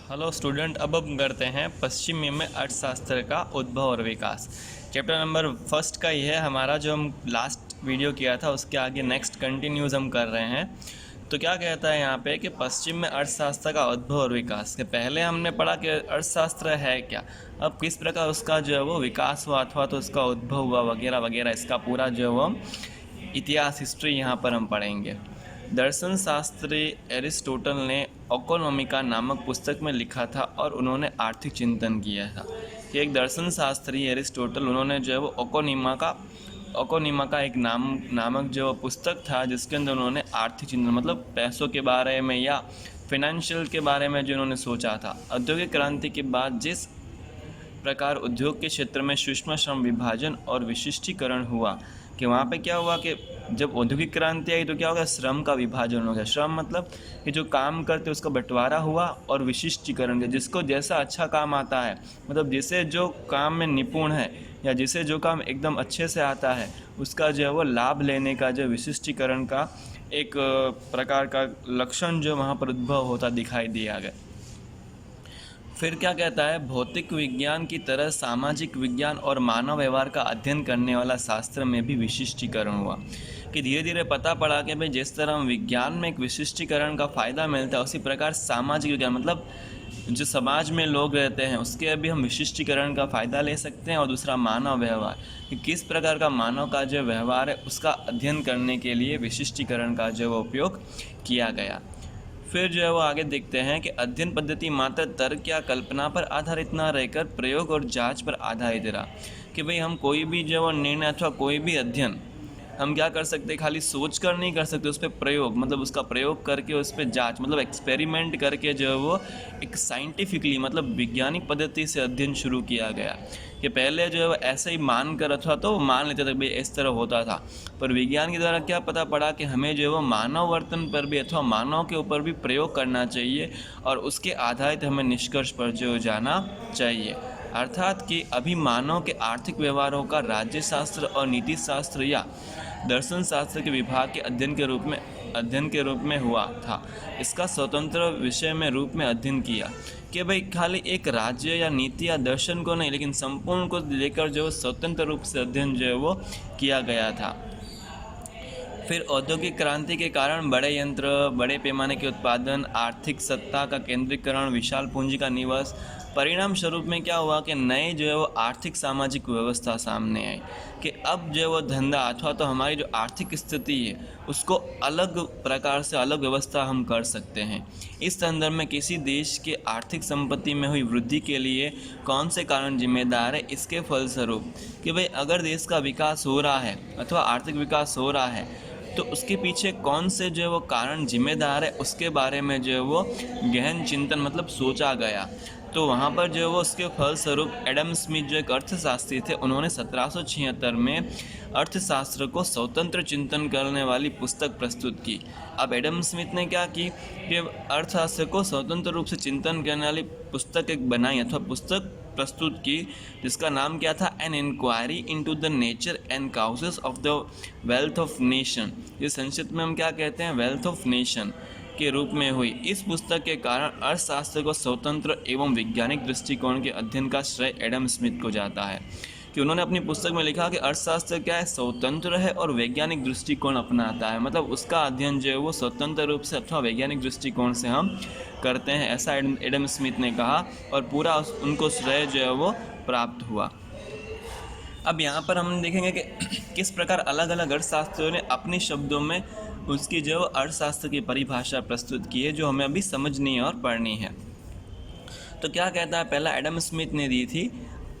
Hello student, अब हम करते हैं पश्चिमी में अर्थशास्त्र का उद्भव और विकास। चैप्टर नंबर फर्स्ट का ही है हमारा, जो हम लास्ट वीडियो किया था उसके आगे नेक्स्ट कंटिन्यूज हम कर रहे हैं। तो क्या कहता है यहाँ पे कि पश्चिम में अर्थशास्त्र का उद्भव और विकास के पहले हमने पढ़ा कि अर्थशास्त्र है क्या, अब किस प्रकार उसका जो है वो विकास हुआ अथवा तो उसका उद्भव हुआ वगैरह वगैरह, इसका पूरा जो है वो इतिहास हिस्ट्री यहाँ पर हम पढ़ेंगे। दर्शन शास्त्री एरिस्टोटल ने इकोनॉमिका नामक पुस्तक में लिखा था और उन्होंने आर्थिक चिंतन किया था कि एक दर्शन शास्त्री एरिस्टोटल, उन्होंने जो है वो ओकोनिमा का एक नामक जो पुस्तक था जिसके अंदर उन्होंने आर्थिक चिंतन मतलब पैसों के बारे में या फिनेंशियल के बारे में जो उन्होंने सोचा था। औद्योगिक क्रांति के बाद जिस प्रकार उद्योग के क्षेत्र में सूक्ष्म श्रम विभाजन और विशिष्टीकरण हुआ कि वहाँ पे क्या हुआ कि जब औद्योगिक क्रांति आई तो क्या हो गया, श्रम का विभाजन हो गया। श्रम मतलब कि जो काम करते उसका बंटवारा हुआ, और विशिष्टीकरण के जिसको जैसा अच्छा काम आता है, मतलब जिसे जो काम में निपुण है या जिसे जो काम एकदम अच्छे से आता है उसका जो है वो लाभ लेने का जो विशिष्टीकरण का एक प्रकार का लक्षण जो वहाँ पर उद्भव होता दिखाई दिया गया। फिर क्या कहता है, भौतिक विज्ञान की तरह सामाजिक विज्ञान और मानव व्यवहार का अध्ययन करने वाला शास्त्र में भी विशिष्टीकरण हुआ कि धीरे धीरे पता पड़ा कि भाई जिस तरह हम विज्ञान में एक विशिष्टीकरण का फ़ायदा मिलता है उसी प्रकार सामाजिक विज्ञान मतलब जो समाज में लोग रहते हैं उसके भी हम विशिष्टीकरण का फ़ायदा ले सकते हैं। और दूसरा मानव व्यवहार कि किस प्रकार का मानव का जो व्यवहार है उसका अध्ययन करने के लिए विशिष्टीकरण का जो उपयोग किया गया। फिर जो है वो आगे देखते हैं कि अध्ययन पद्धति मात्र तर्क या कल्पना पर आधारित ना रहकर प्रयोग और जांच पर आधारित रहा कि भाई हम कोई भी जो वो निर्णय अथवा कोई भी अध्ययन हम क्या कर सकते, खाली सोच कर नहीं कर सकते, उस पर प्रयोग मतलब उसका प्रयोग करके उस पर जांच मतलब एक्सपेरिमेंट करके जो है वो एक साइंटिफिकली मतलब वैज्ञानिक पद्धति से अध्ययन शुरू किया गया। कि पहले जो है वो ऐसे ही मान कर अथवा तो मान लेते थे भाई इस तरह होता था, पर विज्ञान के द्वारा क्या पता पड़ा कि हमें जो है वो मानव वर्तन पर भी अथवा मानव के ऊपर भी प्रयोग करना चाहिए और उसके आधारित हमें निष्कर्ष पर जो जाना चाहिए। अर्थात कि अभी मानव के आर्थिक व्यवहारों का राज्य शास्त्र और नीति शास्त्र या दर्शन शास्त्र के विभाग के अध्ययन के रूप में हुआ था। इसका स्वतंत्र विषय में रूप में अध्ययन किया कि भाई खाली एक राज्य या नीति या दर्शन को नहीं लेकिन संपूर्ण को लेकर जो स्वतंत्र रूप से अध्ययन जो है वो किया गया था। फिर औद्योगिक क्रांति के कारण बड़े यंत्र, बड़े पैमाने के उत्पादन, आर्थिक सत्ता का केंद्रीकरण, विशाल पूंजी का निवेश, परिणाम स्वरूप में क्या हुआ कि नए जो है वो आर्थिक सामाजिक व्यवस्था सामने आई कि अब जो है वो धंधा अथवा तो हमारी जो आर्थिक स्थिति है उसको अलग प्रकार से अलग व्यवस्था हम कर सकते हैं। इस संदर्भ में किसी देश के आर्थिक संपत्ति में हुई वृद्धि के लिए कौन से कारण जिम्मेदार है, इसके फलस्वरूप कि भाई अगर देश का विकास हो रहा है अथवा आर्थिक विकास हो रहा है तो उसके पीछे कौन से जो है वो कारण जिम्मेदार है उसके बारे में जो है वो गहन चिंतन मतलब सोचा गया। तो वहाँ पर जो है वो उसके फलस्वरूप एडम स्मिथ जो एक अर्थशास्त्री थे उन्होंने 1776 में अर्थशास्त्र को स्वतंत्र चिंतन करने वाली पुस्तक प्रस्तुत की। अब एडम स्मिथ ने क्या की कि अर्थशास्त्र को स्वतंत्र रूप से चिंतन करने वाली पुस्तक एक बनाई अथवा पुस्तक प्रस्तुत की जिसका नाम क्या था, an inquiry into the nature and causes of the wealth of nation. ये संक्षिप्त में हम क्या कहते हैं, वेल्थ ऑफ नेशन के रूप में हुई। इस पुस्तक के कारण अर्थशास्त्र को स्वतंत्र एवं वैज्ञानिक दृष्टिकोण के अध्ययन का श्रेय एडम स्मिथ को जाता है कि उन्होंने अपनी पुस्तक में लिखा कि अर्थशास्त्र क्या है, स्वतंत्र है और वैज्ञानिक दृष्टिकोण अपनाता है, मतलब उसका अध्ययन जो है वो स्वतंत्र रूप से अथवा वैज्ञानिक दृष्टिकोण से हम करते हैं, ऐसा एडम स्मिथ ने कहा और पूरा उनको श्रेय जो है वो प्राप्त हुआ। अब यहाँ पर हम देखेंगे कि किस प्रकार अलग अलग अर्थशास्त्रियों ने अपने शब्दों में उसकी जो अर्थशास्त्र की परिभाषा प्रस्तुत की है जो हमें अभी समझनी है और पढ़नी है। तो क्या कहता है, पहला एडम स्मिथ ने दी थी,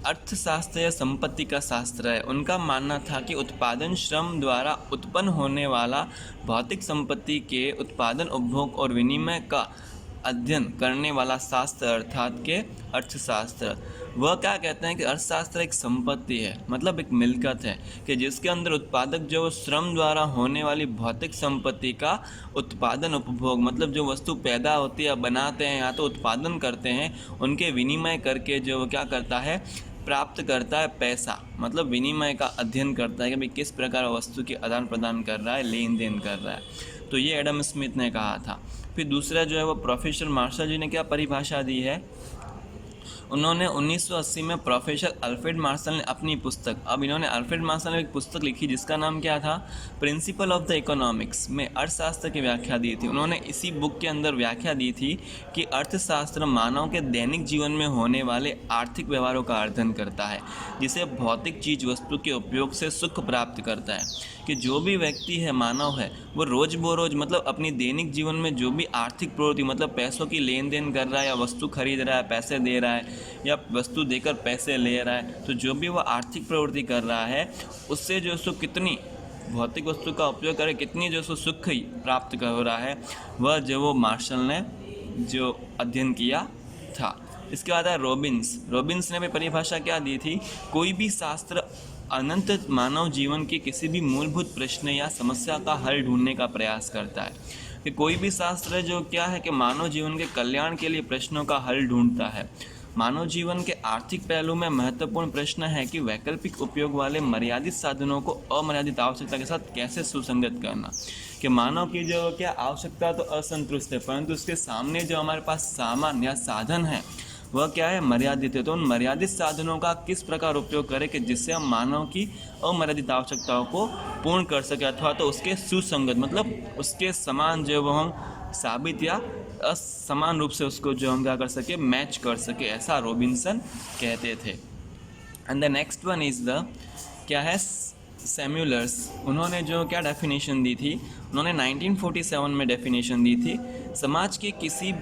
अर्थशास्त्र या संपत्ति का शास्त्र है। उनका मानना था कि उत्पादन श्रम द्वारा उत्पन्न होने वाला भौतिक संपत्ति के उत्पादन, उपभोग और विनिमय का अध्ययन करने वाला शास्त्र अर्थात के अर्थशास्त्र। वह क्या कहते हैं कि अर्थशास्त्र एक संपत्ति है मतलब एक मिलकत है कि जिसके अंदर उत्पादक जो श्रम द्वारा होने वाली भौतिक संपत्ति का उत्पादन, उपभोग मतलब जो वस्तु पैदा होती है बनाते हैं या तो उत्पादन करते हैं उनके विनिमय करके जो क्या करता है, प्राप्त करता है पैसा, मतलब विनिमय का अध्ययन करता है कि भाई किस प्रकार वस्तु के आदान प्रदान कर रहा है, लेन देन कर रहा है। तो ये एडम स्मिथ ने कहा था। फिर दूसरा जो है वो प्रोफेसर मार्शल जी ने क्या परिभाषा दी है, उन्होंने 1980 में प्रोफेसर अल्फ्रेड मार्शल ने अपनी पुस्तक, अब इन्होंने अल्फ्रेड मार्शल ने एक पुस्तक लिखी जिसका नाम क्या था, प्रिंसिपल ऑफ द इकोनॉमिक्स, में अर्थशास्त्र की व्याख्या दी थी। उन्होंने इसी बुक के अंदर व्याख्या दी थी कि अर्थशास्त्र मानव के दैनिक जीवन में होने वाले आर्थिक व्यवहारों का अध्ययन करता है, जिसे भौतिक चीज वस्तु के उपयोग से सुख प्राप्त करता है। कि जो भी व्यक्ति है, मानव है, वो रोज़ बरोज मतलब अपनी दैनिक जीवन में जो भी आर्थिक प्रवृत्ति मतलब पैसों की लेन देन कर रहा है या वस्तु खरीद रहा है, पैसे दे रहा है या वस्तु देकर पैसे ले रहा है, तो जो भी वो आर्थिक प्रवृत्ति कर रहा है उससे जो सो कितनी भौतिक वस्तु का उपयोग करे, कितनी जो सो सुख ही प्राप्त हो रहा है, वह जो वो मार्शल ने जो अध्ययन किया था। इसके बाद है रॉबिन्स ने भी परिभाषा क्या दी थी, कोई भी शास्त्र अनंत मानव जीवन के किसी भी मूलभूत प्रश्न या समस्या का हल ढूंढने का प्रयास करता है। कि कोई भी शास्त्र जो क्या है कि मानव जीवन के कल्याण के लिए प्रश्नों का हल ढूंढता है। मानव जीवन के आर्थिक पहलू में महत्वपूर्ण प्रश्न है कि वैकल्पिक उपयोग वाले मर्यादित साधनों को अमर्यादित आवश्यकता के साथ कैसे सुसंगत करना। कि मानव की जो क्या आवश्यकता तो असंतुष्ट है, परंतु उसके सामने जो हमारे पास सामान या साधन है वह क्या है, मर्यादित है। तो उन मर्यादित साधनों का किस प्रकार उपयोग करें कि जिससे हम मानव की अमर्यादित आवश्यकताओं को पूर्ण कर सके, अथवा तो उसके सुसंगत मतलब उसके समान जो वो हम साबित या असमान रूप से उसको जो हम क्या कर सके, मैच कर सके, ऐसा रॉबिन्सन कहते थे। And the next one is the क्या है, सैमुअल्स। उन्होंने जो क्या डेफिनेशन दी थी, उन्होंने 1947 में डेफिनेशन दी थी, समाज के किसी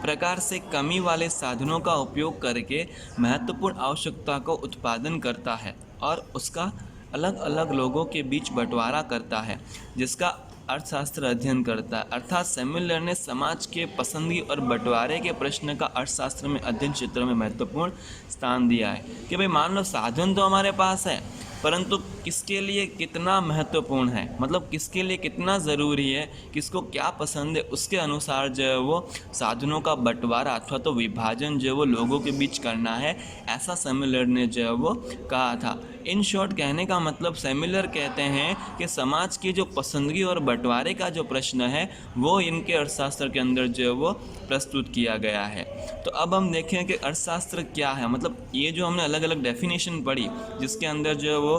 प्रकार से कमी वाले साधनों का उपयोग करके महत्वपूर्ण आवश्यकता को उत्पादन करता है और उसका अलग अलग लोगों के बीच बंटवारा करता है, जिसका अर्थशास्त्र अध्ययन करता है। अर्थात सैमुअल ने समाज के पसंदगी और बंटवारे के प्रश्न का अर्थशास्त्र में अध्ययन क्षेत्र में महत्वपूर्ण स्थान दिया है। कि भाई मान लो साधन तो हमारे पास है, परंतु किसके लिए कितना महत्वपूर्ण है, मतलब किसके लिए कितना ज़रूरी है, किसको क्या पसंद है, उसके अनुसार जो है वो साधनों का बंटवारा अथवा तो विभाजन जो है वो लोगों के बीच करना है, ऐसा सैमुअल ने जो है वो कहा था। इन शॉर्ट कहने का मतलब सैमुअल कहते हैं कि समाज की जो पसंदगी और बंटवारे का जो प्रश्न है वो इनके अर्थशास्त्र के अंदर जो है वो प्रस्तुत किया गया है। तो अब हम देखें कि अर्थशास्त्र क्या है, मतलब ये जो हमने अलग अलग डेफिनेशन पढ़ी, जिसके अंदर जो है वो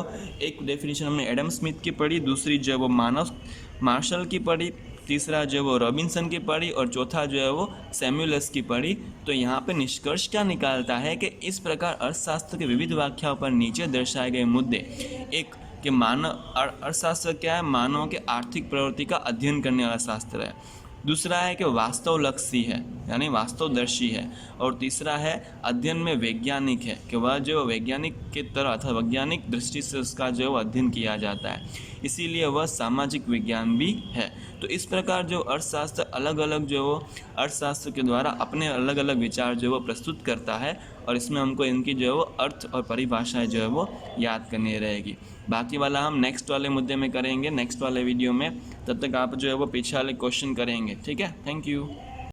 एक डेफिनेशन हमने एडम स्मिथ की पढ़ी, दूसरी जो है वो मार्शल की पढ़ी, तीसरा जो है वो रॉबिन्सन की पढ़ी और चौथा जो है वो सैमुअल्स की पढ़ी। तो यहाँ पे निष्कर्ष क्या निकालता है कि इस प्रकार अर्थशास्त्र के विविध व्याख्याओं पर नीचे दर्शाए गए मुद्दे, एक कि मानव अर्थशास्त्र क्या है, मानव के आर्थिक प्रवृत्ति का अध्ययन करने वाला शास्त्र है। दूसरा है कि वास्तवलक्षी है यानी वास्तवदर्शी है, और तीसरा है अध्ययन में वैज्ञानिक है कि वह जो वैज्ञानिक के तरह अथवा वैज्ञानिक दृष्टि से उसका जो अध्ययन किया जाता है, इसीलिए वह सामाजिक विज्ञान भी है। तो इस प्रकार जो अर्थशास्त्र अलग अलग जो वो अर्थशास्त्र के द्वारा अपने अलग अलग विचार जो वो प्रस्तुत करता है, और इसमें हमको इनकी जो है वो अर्थ और परिभाषाएं जो है वो याद करनी रहेगी। बाकी वाला हम नेक्स्ट वाले मुद्दे में करेंगे, नेक्स्ट वाले वीडियो में। तब तक आप जो है वो पीछे वाले क्वेश्चन करेंगे, ठीक है। Thank you.